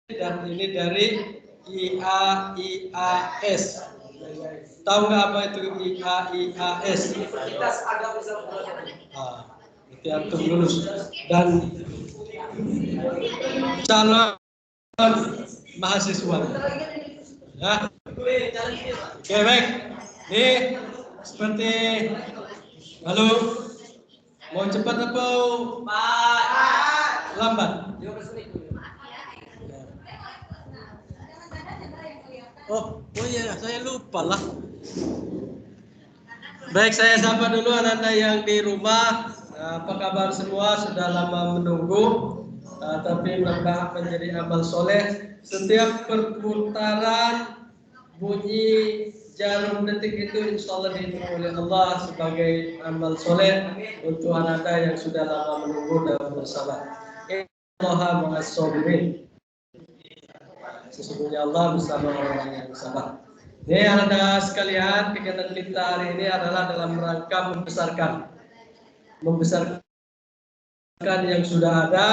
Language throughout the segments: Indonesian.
dan ini dari IAIAS. Tahu nggak apa itu IAIAS? Universitas Agama Islam. Itu antum lulus dan calon mahasiswa. Ya. Oke, baik. Ini seperti halo, mau cepat apa lambat? Oh iya, saya lupa lah. Baik, saya sapa dulu anak-anak yang di rumah. Apa kabar semua? Sudah lama menunggu, tapi mudah menjadi amal soleh. Setiap perputaran bunyi jarum detik itu insya Allah dihitung oleh Allah sebagai amal soleh untuk anak-anak yang sudah lama menunggu dan bersabar. Allah ma'as sabirin. Sesungguhnya Allah bersama orang yang sabar. Ini anak-anak sekalian, kegiatan kita hari ini adalah dalam rangka membesarkan yang sudah ada.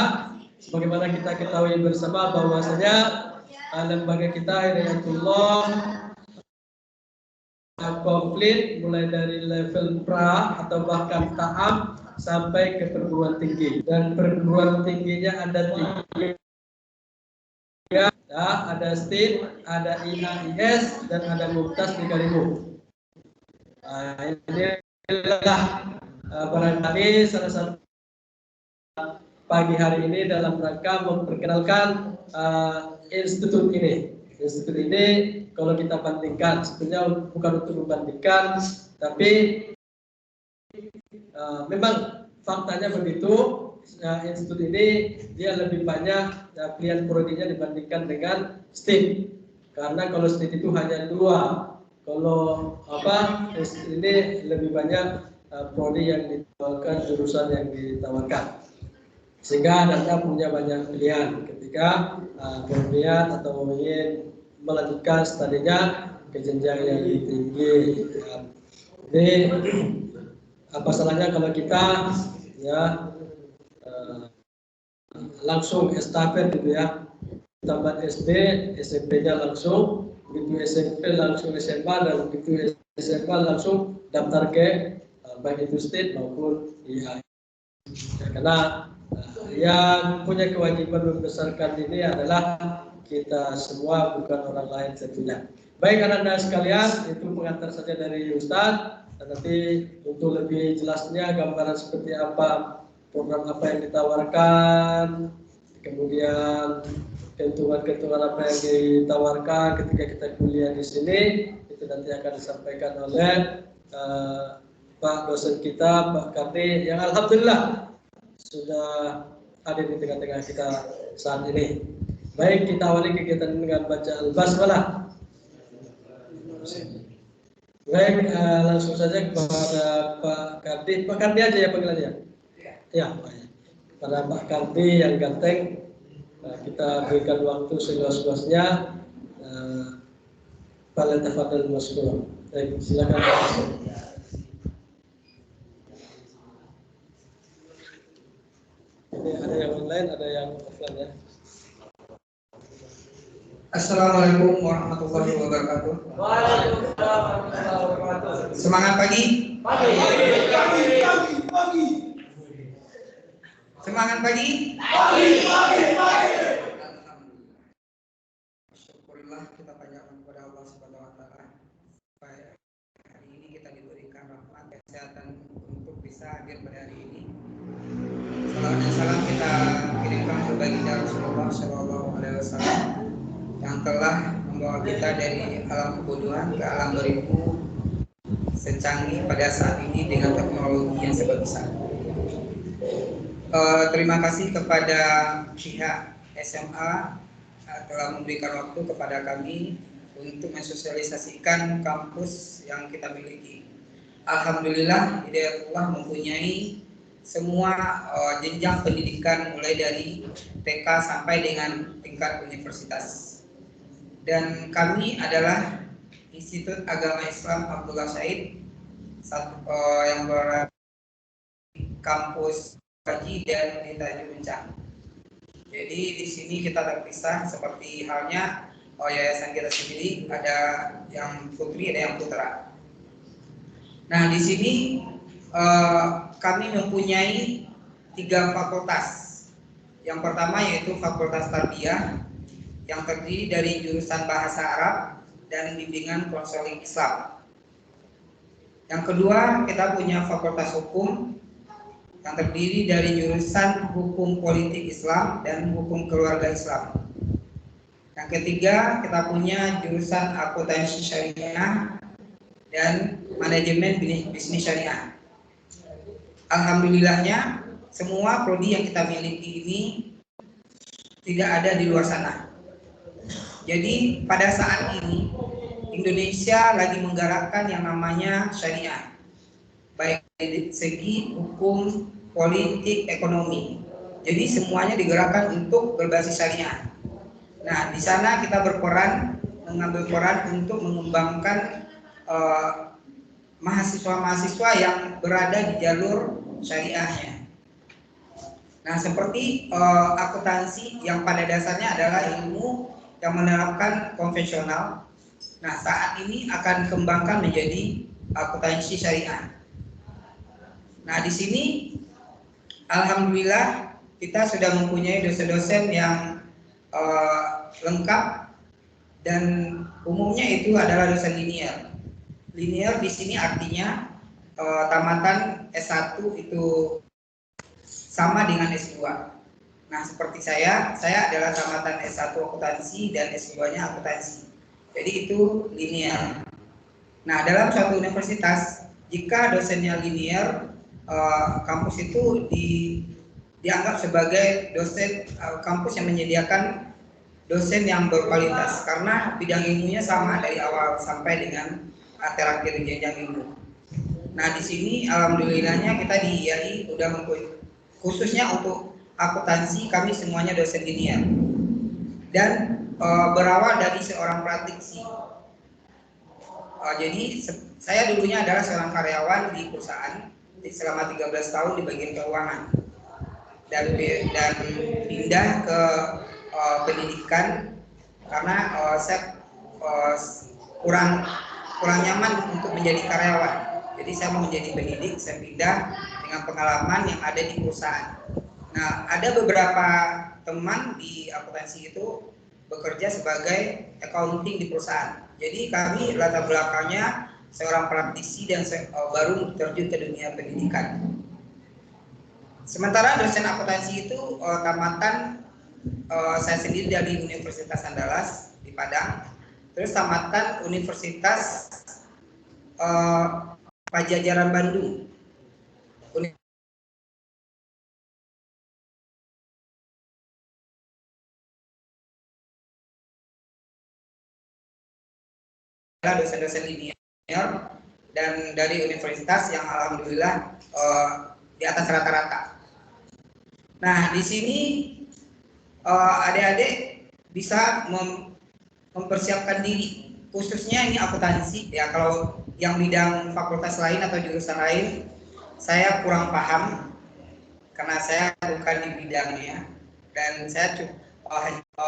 Sebagaimana kita ketahui bersama bahwasanya lembaga kita Hidayatullah komplit mulai dari level pra atau bahkan ta'am sampai ke perguruan tinggi, dan perguruan tingginya ada 3. Ya, ada STIP, ada IAIS, dan ada Mumtaz 3000. Ini adalah barangkali salah satu pagi hari ini dalam rangka memperkenalkan institut ini. Institut ini kalau kita bandingkan, sebenarnya bukan untuk membandingkan, tapi memang faktanya begitu. Institut ini dia lebih banyak pilihan prodinya dibandingkan dengan STIP, karena kalau STIP itu hanya 2, kalau ini lebih banyak prodi yang ditawarkan, jurusan yang ditawarkan, sehingga Anda punya banyak pilihan ketika berniat atau ingin melanjutkan studinya ke jenjang yang lebih tinggi. Jadi apa salahnya kalau kita langsung estafet gitu ya, tamat SD, SMP-nya langsung, begitu SMP langsung SMA, dan begitu SMA langsung daftar ke baik itu state maupun IAIN. Karena yang punya kewajiban membesarkan ini adalah kita semua, bukan orang lain tentunya. Baik anak-anak sekalian, itu pengantar saja dari Ustadz. Dan nanti untuk lebih jelasnya gambaran seperti apa, program apa yang ditawarkan, kemudian keuntungan-keuntungan apa yang ditawarkan ketika kita kuliah di sini, itu nanti akan disampaikan oleh Pak dosen kita, Pak Kardi, yang alhamdulillah sudah hadir di tengah-tengah kita saat ini. Baik, kita awali kegiatan dengan baca Al-Basmalah. Baik, langsung saja kepada Pak Kardi. Pak Kardi aja ya panggilannya? Ya, pada Pak Kardi yang ganteng, kita berikan waktu seluas-luasnya. Pak Tafadhal Maskur. Baik, silakan Pak. Ini ada yang online, ada yang offline ya. Assalamualaikum warahmatullahi wabarakatuh. Waalaikumsalam warahmatullahi wabarakatuh. Semangat pagi. Pagi. Semangat pagi. Syukurlah kita panjatkan kepada Allah Subhanahu wa taala. Hari ini kita diberikan rahmat kesehatan untuk bisa hadir pada hari ini. Salam dan salam kita kirimkan ke baginda Rasulullah Shallallahu Alaihi Wasallam yang telah membawa kita dari alam kebodohan ke alam berilmu secanggih pada saat ini dengan teknologi yang serba besar. Terima kasih kepada pihak SMA telah memberikan waktu kepada kami untuk mensosialisasikan kampus yang kita miliki. Alhamdulillah, Hidayatullah mempunyai semua jenjang pendidikan mulai dari TK sampai dengan tingkat universitas. Dan kami adalah Institut Agama Islam Abdullah Said yang berada di kampus Haji dan di Tanjung Uncang. Jadi di sini kita terpisah seperti halnya yayasan kita sendiri, ada yang putri, ada yang putra. Nah, di sini kami mempunyai 3 fakultas. Yang pertama yaitu Fakultas Tarbiyah yang terdiri dari jurusan Bahasa Arab dan Bimbingan Konseling Islam. Yang kedua, kita punya Fakultas Hukum yang terdiri dari jurusan Hukum Politik Islam dan Hukum Keluarga Islam. Yang ketiga, kita punya jurusan Akuntansi Syariah dan Manajemen Bisnis Syariah. Alhamdulillahnya, semua prodi yang kita miliki ini tidak ada di luar sana. Jadi pada saat ini Indonesia lagi menggerakkan yang namanya syariah, baik dari segi hukum, politik, ekonomi. Jadi semuanya digerakkan untuk berbasis syariah. Nah, di sana kita mengambil peran untuk mengembangkan mahasiswa-mahasiswa yang berada di jalur syariahnya. Nah, seperti akuntansi yang pada dasarnya adalah ilmu yang menerapkan konvensional. Nah, saat ini akan dikembangkan menjadi akuntansi syariah. Nah, di sini alhamdulillah kita sudah mempunyai dosen-dosen yang lengkap dan umumnya itu adalah dosen linear. Linear di sini artinya tamatan S1 itu sama dengan S2. Nah, seperti saya adalah tamatan S1 akuntansi dan S2-nya akuntansi. Jadi itu linear. Nah, dalam suatu universitas jika dosennya linear, kampus itu dianggap sebagai dosen kampus yang menyediakan dosen yang berkualitas karena bidang ilmunya sama dari awal sampai dengan terakhir jenjang ilmu. Nah, di sini alhamdulillahnya kita di IAI udah khususnya untuk akuntansi kami semuanya dosen linear dan berawal dari seorang praktisi. Jadi saya dulunya adalah seorang karyawan di perusahaan selama 13 tahun di bagian keuangan dan pindah ke pendidikan karena saya kurang nyaman untuk menjadi karyawan. Jadi saya mau menjadi pendidik, saya pindah dengan pengalaman yang ada di perusahaan. Nah, ada beberapa teman di akuntansi itu bekerja sebagai accounting di perusahaan. Jadi kami latar belakangnya seorang praktisi dan baru terjun ke dunia pendidikan. Sementara dosen akuntansi itu tamatan saya sendiri dari Universitas Andalas di Padang, terus tamatan Universitas Pajajaran Bandung. Dosen-dosen linear dan dari universitas yang alhamdulillah di atas rata-rata. Nah, di sini adik-adik bisa mempersiapkan diri, khususnya ini akuntansi ya. Kalau yang bidang fakultas lain atau jurusan lain saya kurang paham karena saya bukan di bidangnya dan saya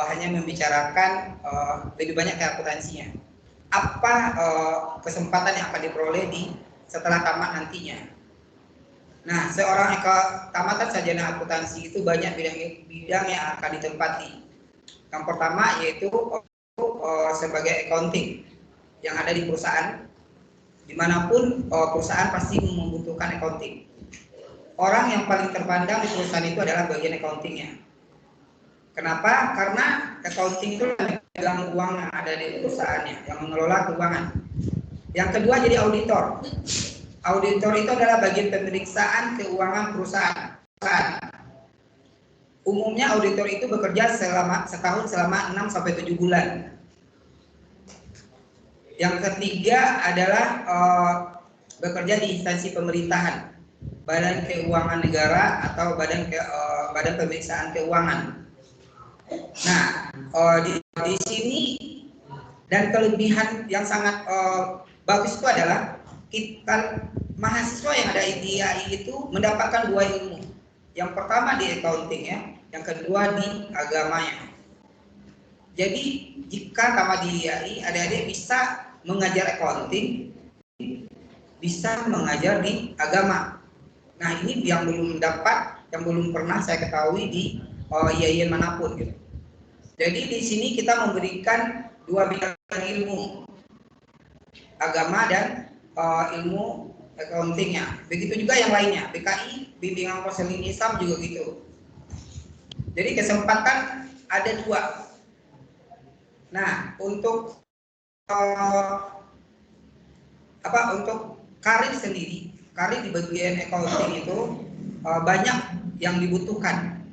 hanya membicarakan lebih banyak ke akuntansinya. Apa kesempatan yang akan diperoleh setelah tamat nantinya. Nah, seorang tamatan sarjana akuntansi itu banyak bidang yang akan ditempati. Yang pertama yaitu sebagai accounting yang ada di perusahaan. Dimanapun perusahaan pasti membutuhkan accounting. Orang yang paling terpandang di perusahaan itu adalah bagian accountingnya. Kenapa? Karena accounting itu pegang uang yang ada di perusahaannya, yang mengelola keuangan. Yang kedua jadi auditor. Auditor itu adalah bagian pemeriksaan keuangan perusahaan. Umumnya auditor itu bekerja setahun selama 6-7 bulan. Yang ketiga adalah bekerja di instansi pemerintahan, Badan Keuangan Negara atau Badan Pemeriksaan Keuangan. Nah, di sini dan kelebihan yang sangat bagus itu adalah kita mahasiswa yang ada di IAI itu mendapatkan 2 ilmu. Yang pertama di accounting ya, yang kedua di agamanya. Jadi jika sama di IAI adik-adik bisa mengajar accounting, bisa mengajar di agama. Nah ini yang belum dapat, yang belum pernah saya ketahui di IAI manapun gitu. Jadi di sini kita memberikan dua bidang ilmu, agama dan ilmu accountingnya. Begitu juga yang lainnya, BKI, bimbingan konseling Islam juga gitu. Jadi kesempatan ada dua. Nah untuk untuk karir sendiri, karir di bagian accounting itu banyak yang dibutuhkan,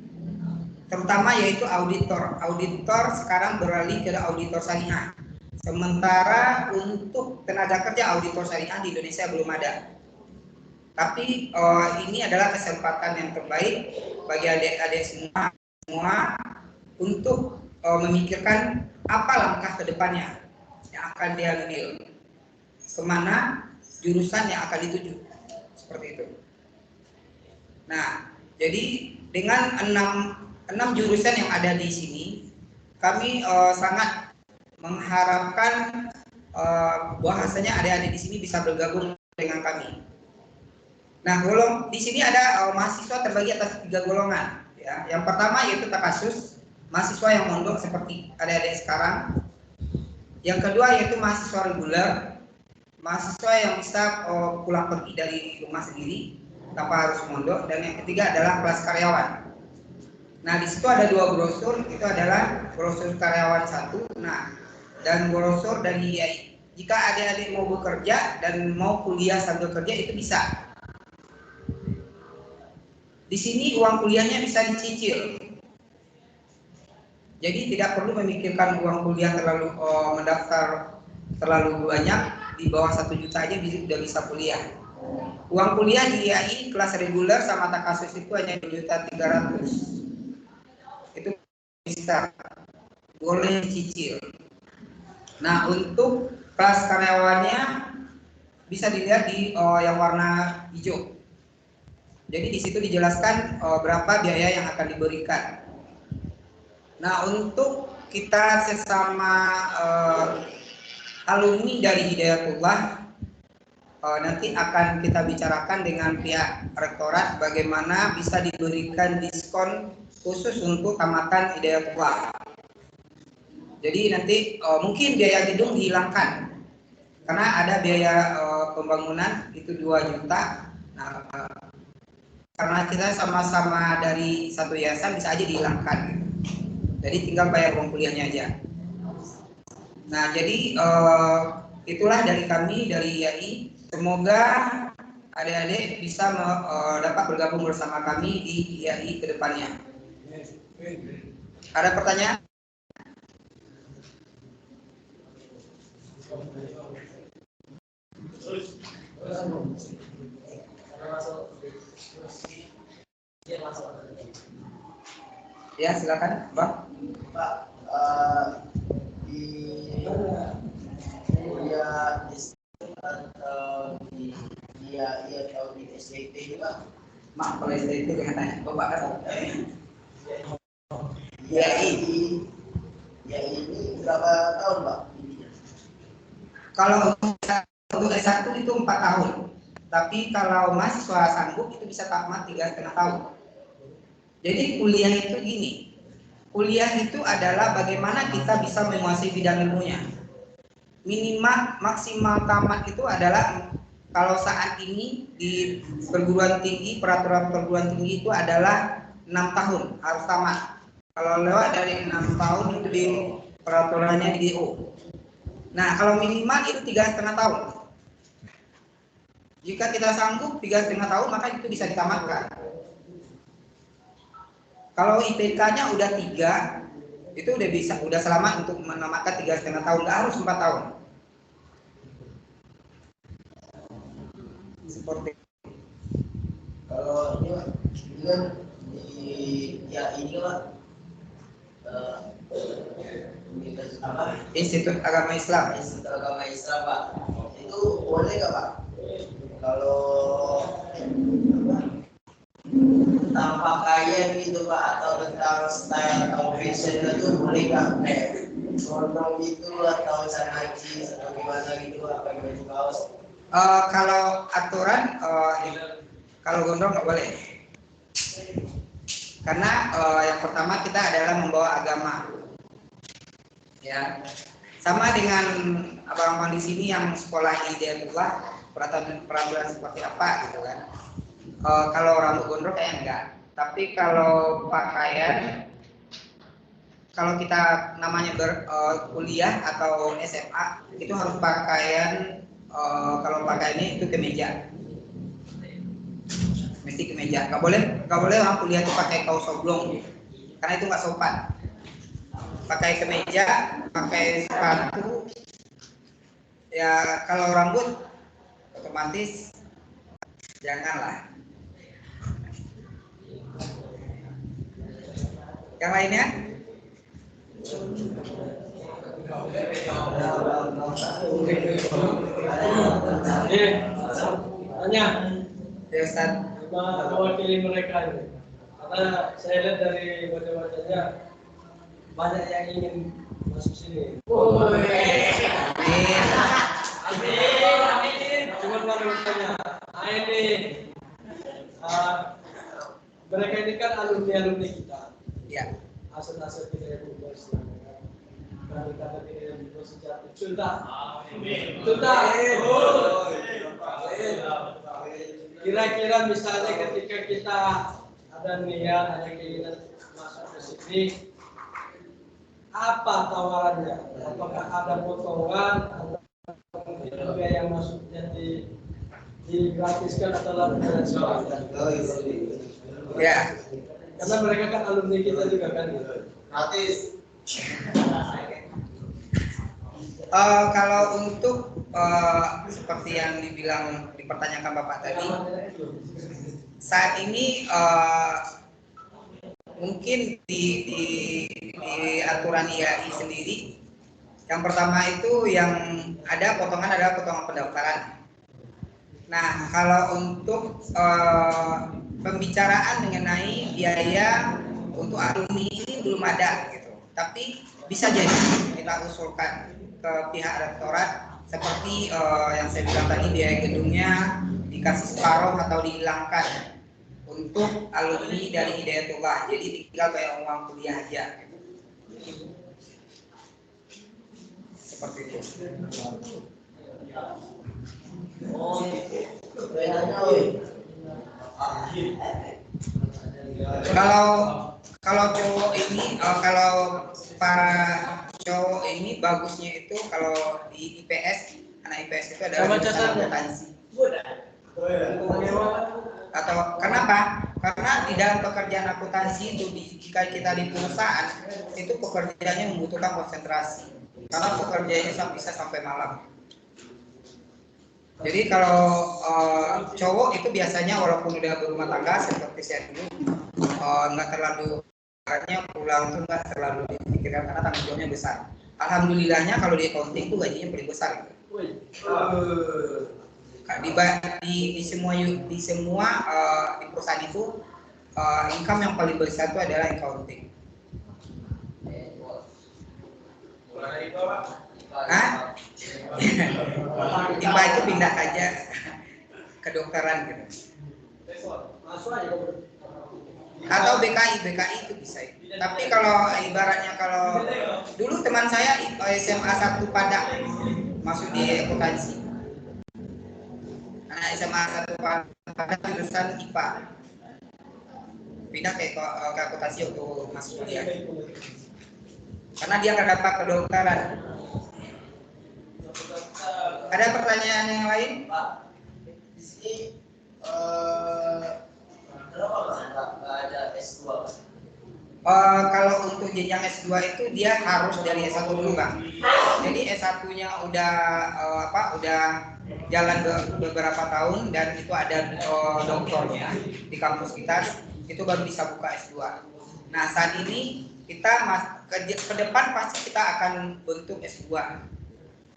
terutama yaitu auditor. Auditor sekarang beralih ke auditor syariah. Sementara untuk tenaga kerja auditor syariah di Indonesia belum ada. Tapi ini adalah kesempatan yang terbaik bagi adik-adik semua untuk memikirkan apa langkah ke depannya yang akan diambil, kemana jurusan yang akan dituju, seperti itu. Nah, jadi dengan enam jurusan yang ada di sini, kami sangat mengharapkan bahwasanya adik-adik di sini bisa bergabung dengan kami. Nah, di sini ada mahasiswa terbagi atas 3 golongan. Ya. Yang pertama yaitu takasus, mahasiswa yang mondok seperti adik-adik sekarang. Yang kedua yaitu mahasiswa reguler, mahasiswa yang bisa pulang pergi dari rumah sendiri tanpa harus mondok. Dan yang ketiga adalah kelas karyawan. Nah, di situ ada 2 brosur, itu adalah brosur karyawan 1, dan brosur dari IAI. Jika adik-adik mau bekerja dan mau kuliah sambil kerja itu bisa. Di sini uang kuliahnya bisa dicicil. Jadi tidak perlu memikirkan uang kuliah terlalu mendaftar terlalu banyak, di bawah 1 juta aja sudah bisa kuliah. Uang kuliah di IAI kelas reguler sama takasus itu hanya 2.300.000. Itu bisa, boleh dicicil. Nah untuk kelas karyawannya bisa dilihat di yang warna hijau. Jadi di situ dijelaskan berapa biaya yang akan diberikan. Nah untuk kita sesama alumni dari Hidayatullah, nanti akan kita bicarakan dengan pihak rektorat bagaimana bisa diberikan diskon khusus untuk tamatan Hidayatullah. Jadi nanti mungkin biaya gedung dihilangkan karena ada biaya pembangunan itu 2 juta. Nah, karena kita sama-sama dari satu yayasan bisa aja dihilangkan. Jadi tinggal bayar uang kuliahnya aja. Nah, jadi itulah dari kami dari IAI. Semoga adik-adik bisa dapat bergabung bersama kami di IAI ke depannya. Ada pertanyaan? Ya, silakan, Bang. Pak, di kuliah atau di IAI atau di STT juga? Mak, kalau STT jangan tanya, Bapak kan? IAI ini berapa tahun, Pak? Kalau untuk S1 itu 4 tahun. Tapi kalau mahasiswa sanggup itu bisa tamat 3,5 tahun. Jadi kuliah itu gini. Kuliah itu adalah bagaimana kita bisa menguasai bidang ilmunya. Minimal maksimal tamat itu adalah kalau saat ini di perguruan tinggi, peraturan perguruan tinggi itu adalah 6 tahun harus tamat. Kalau lewat dari 6 tahun itu di peraturannya di DO. Nah, kalau minimal itu 3,5 tahun. Jika kita sanggup 3,5 tahun, maka itu bisa ditamatkan. Kalau IPK-nya udah 3, itu udah selamat untuk menamatkan 3,5 tahun, nggak harus 4 tahun. Seperti kalau ini kan di IAI ini Pak, Institut Agama Islam. Institut Agama Islam Pak, itu boleh nggak Pak? Kalau tentang pakaian gitu Pak, atau tentang style atau fashion itu boleh nggak kayak gondrong gitu atau celana jeans atau gimana gitu apa baju kaos? Kalau aturan kalau gondrong nggak boleh, karena yang pertama kita adalah membawa agama, ya. Sama dengan abang-abang di sini yang sekolah Hidayatullah, peraturan seperti apa gitu kan. Kalau rambut gondrong kayaknya enggak, tapi kalau pakaian, kalau kita namanya kuliah atau SMA itu harus pakaian, kalau pakaiannya itu kemeja, mesti kemeja. Nggak boleh orang kuliah itu pakai kaos oblong, karena itu nggak sopan. Pakai kemeja, pakai sepatu, ya kalau rambut otomatis janganlah. Yang lainnya? Tanya, Ya Ustaz. mewakili mereka ini. Karena saya lihat dari wajah-wajahnya banyak yang ingin masuk sini. Amin. Cuma baru bertanya, ini mereka ini kan alumni kita. Ya. Aset-aset kita yang berhasil. Karena kita yang bersejarah. Sudah. Kira-kira misalnya ketika kita ada niat, ada keinginan masuk ke sini, apa tawarannya? Apakah ada potongan atau yang masuknya digratiskan atau dan sebagainya? Ya. Karena mereka kan alumni kita juga kan. Gratis. Kalau untuk seperti yang dipertanyakan Bapak tadi, saat ini mungkin di aturan IAI sendiri, yang pertama itu yang ada potongan adalah potongan pendaftaran. Nah, kalau untuk pembicaraan mengenai biaya untuk alumni ini belum ada gitu, tapi bisa jadi kita usulkan ke pihak rektorat seperti yang saya bilang tadi, biaya gedungnya dikasih separuh atau dihilangkan untuk alumni dari Hidayatullah, jadi tinggal kayak uang kuliah aja gitu. Seperti itu. Kalau cowok ini, kalau para cowok ini bagusnya itu kalau di IPS, anak IPS itu adalah jurusan akuntansi. Atau kenapa? Karena di dalam pekerjaan akuntansi itu jika kita di perusahaan itu pekerjaannya membutuhkan konsentrasi, karena pekerjaannya bisa sampai malam. Jadi kalau cowok itu biasanya walaupun udah berumah tangga seperti saya dulu, nggak terlalu pulang tuh nggak terlalu dipikirkan karena tanggung jawabnya besar. Alhamdulillahnya kalau di accounting tuh gajinya paling besar. Di semua di perusahaan itu income yang paling besar itu adalah accounting. Hah? IPA itu pindah aja ke dokteran gitu. Atau BKI itu bisa. Tapi kalau ibaratnya kalau dulu teman saya SMA 1 Padang masuk di akuntansi. Nah, SMA 1 Padang jurusan IPA. Pindah ke akuntansi untuk masuk kuliah. Karena dia nggak dapat kedokteran. Ada pertanyaan yang lain? Pak, di sini kenapa nggak ada S2? Kalau untuk jenjang S2 itu dia harus dari S1 dulu Kak. Jadi S1-nya udah udah jalan beberapa tahun dan itu ada doktornya di kampus kita, itu baru bisa buka S2. Nah, saat ini kita ke depan pasti kita akan bentuk S2.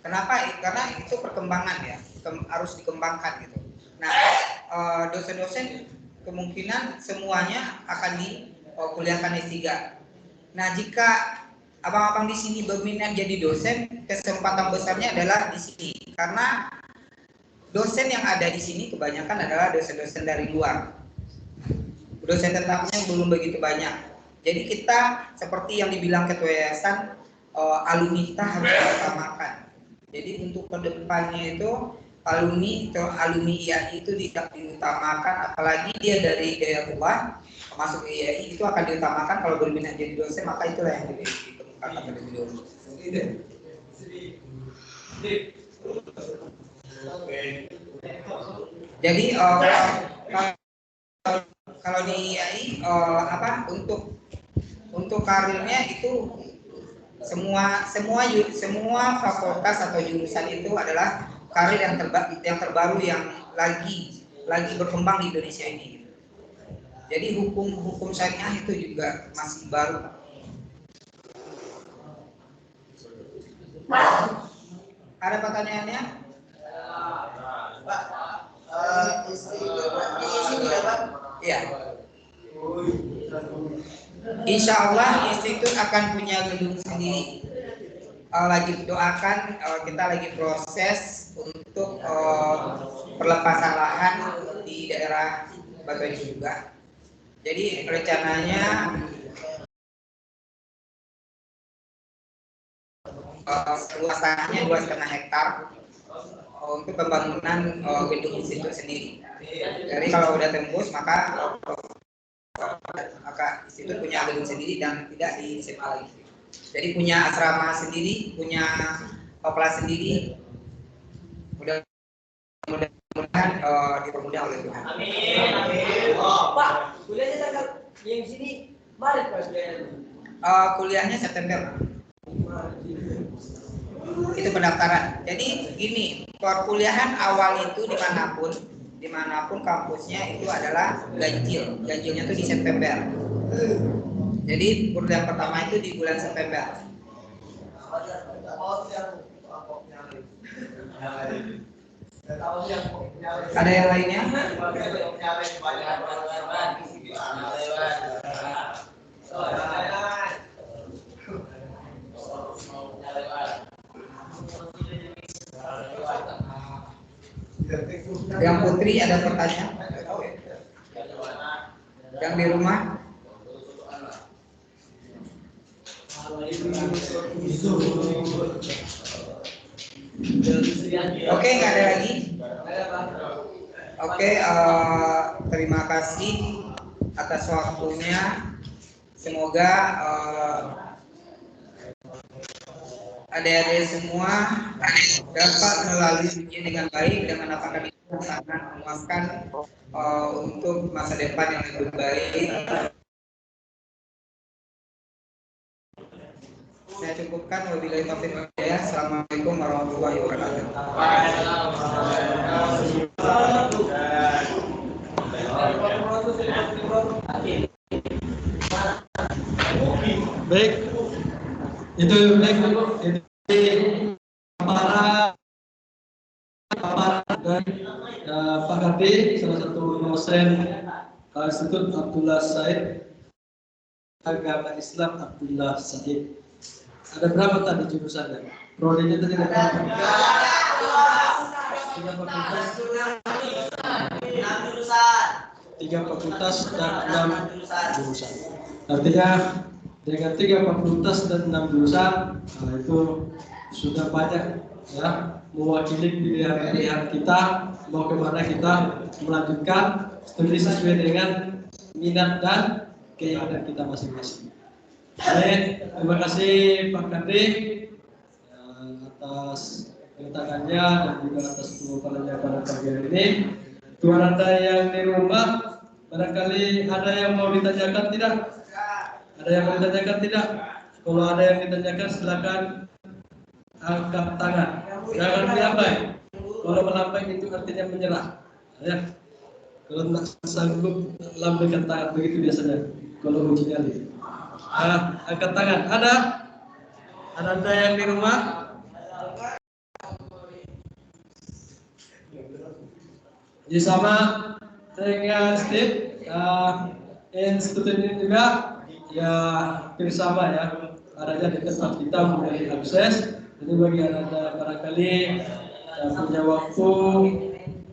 Kenapa? Karena itu perkembangan ya, harus dikembangkan gitu. Nah, dosen-dosen kemungkinan semuanya akan dikuliahkan S3. Nah, jika abang-abang di sini berminat jadi dosen, kesempatan besarnya adalah di sini. Karena dosen yang ada di sini kebanyakan adalah dosen-dosen dari luar. Dosen tetapnya belum begitu banyak. Jadi kita seperti yang dibilang ketua yayasan, alumni kita harus diutamakan. Jadi untuk kedepannya itu alumni atau alumni IAI itu tidak diutamakan, apalagi dia dari daerah masuk ke IAI itu akan diutamakan. Kalau berminat jadi dosen maka itulah yang ditemukan terlebih dahulu. Jadi kalau di IAI untuk karirnya itu semua fakultas atau jurusan itu adalah karir yang terbaru yang lagi berkembang di Indonesia ini. Jadi hukum syariah itu juga masih baru. Ada pertanyaannya? Pak, institut ya Pak? Iya. Insya Allah institut akan punya gedung sendiri. Lagi doakan, kita lagi proses untuk perlepasan lahan di daerah Batu Edi juga. Jadi rencananya luas tanahnya 2,5 hektar untuk pembangunan gedung institut sendiri. Jadi kalau udah tembus maka institut punya gedung sendiri dan tidak di SMA lagi. Jadi punya asrama sendiri, punya kelas sendiri. Mudah-mudahan dipermudah oleh Tuhan. Amin. Pak, kuliahnya tanggal yang sini Maret Pak kuliahnya. Kuliahnya September. Itu pendaftaran. Jadi gini, perkuliahan awal itu dimanapun kampusnya itu adalah ganjilnya itu di September. Jadi kuliah pertama itu di bulan September. Ada yang lainnya? Yang putri ada pertanyaan? Yang di rumah? Oke, nggak ada lagi. Oke, terima kasih atas waktunya. Semoga adik-adik semua dapat melalui ujian dengan baik, dengan apa kami sangat memuaskan untuk masa depan yang lebih baik. Saya cukupkan. Wabillahi taufiq wal hidayah. Assalamualaikum warahmatullahi wabarakatuh. Baik, itu baik para dan Pak Kardi, salah satu dosen Institut Abdullah Said Agama Islam Abdullah Said. Ada berapa tadi jurusannya? Prodinya tadi ada berapa? 3 fakultas dan 6 jurusan. Artinya dengan 3 fakultas dan 6 jurusan, itu sudah banyak ya, mewakili pilihan kita mau kemana kita melanjutkan studi sesuai dengan minat dan keinginan kita masing-masing. Baik, terima kasih Pak Kardi atas kedatangannya dan juga atas pemaparannya pada pagi hari ini. Tuan Anda yang di rumah, barangkali ada yang mau ditanyakan tidak? Ada yang mau ditanyakan tidak? Kalau ada yang ditanyakan silakan angkat tangan. Jangan melambai. Kalau melambai itu artinya menyerah. Ya. Kalau tidak sanggup lambaikan tangan, begitu biasanya. Kalau uji nyali. Angkat tangan. Ada? Ada yang di rumah? Jadi sama dengan Steve, institut ini juga ya hampir sama ya, adanya di tempat kita memberi akses. Jadi bagi anda barangkali punya waktu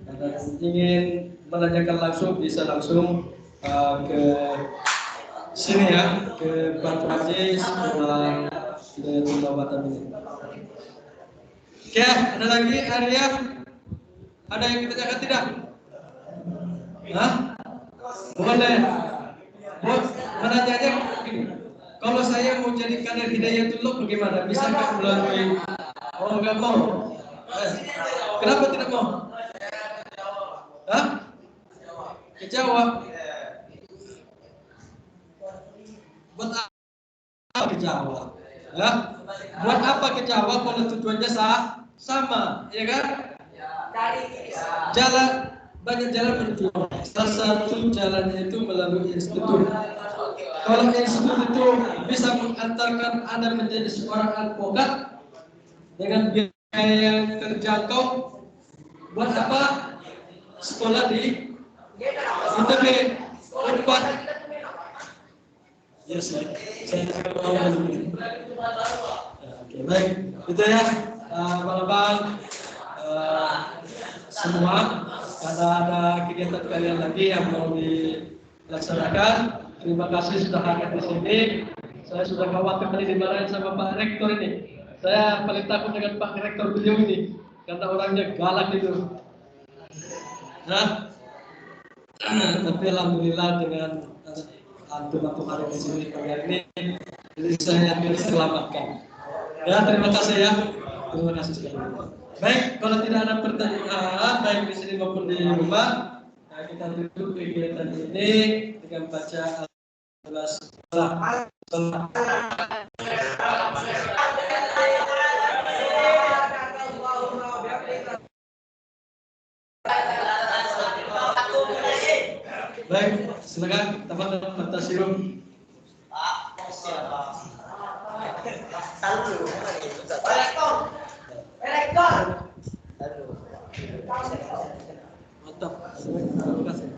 dan ingin menanyakan langsung, bisa langsung ke sini ya, ke Batu Aziz di Rumah Batam ini. Oke, ada lagi Arya? Ada yang ditanyakan tidak? Hah? Boleh. Menanyanya begini. Kalau saya mau jadi kader Hidayatullah bagaimana? Bisa nggak melalui? Oh, nggak mau. Kenapa tidak mau? Hah? Ke Jawa. Buat apa ke Jawa? Ya? Buat apa ke Jawa kalau tujuannya sama, ya kan? Jalan, banyak jalan menuju. Salah satu jalannya itu melalui institut. Kalau institut itu bisa mengantarkan Anda menjadi seorang advokat dengan biaya yang terjangkau, buat apa sekolah di ITB? Unpad. Ya, saya mau dulu. Oke, baik. Itu ya, abang-abang semua. Karena ada kegiatan kalian lagi yang mau dilaksanakan. Terima kasih sudah hadir di sini. Saya sudah khawatir tadi dimarahin sama Pak Rektor ini. Saya paling takut dengan Pak Rektor beliau ini karena orangnya galak itu. Nah, tapi alhamdulillah dengan antum hari di sini pada ini, jadi saya diselamatkan. Ya, terima kasih ya. Terima kasih sekali. Baik, kalau tidak ada pertanyaan baik di sini maupun di rumah, nah kita tutup kegiatan ini dengan baca Al-Fatihah. Baik, silakan teman-teman Fantasirun. Mantap. Terima kasih.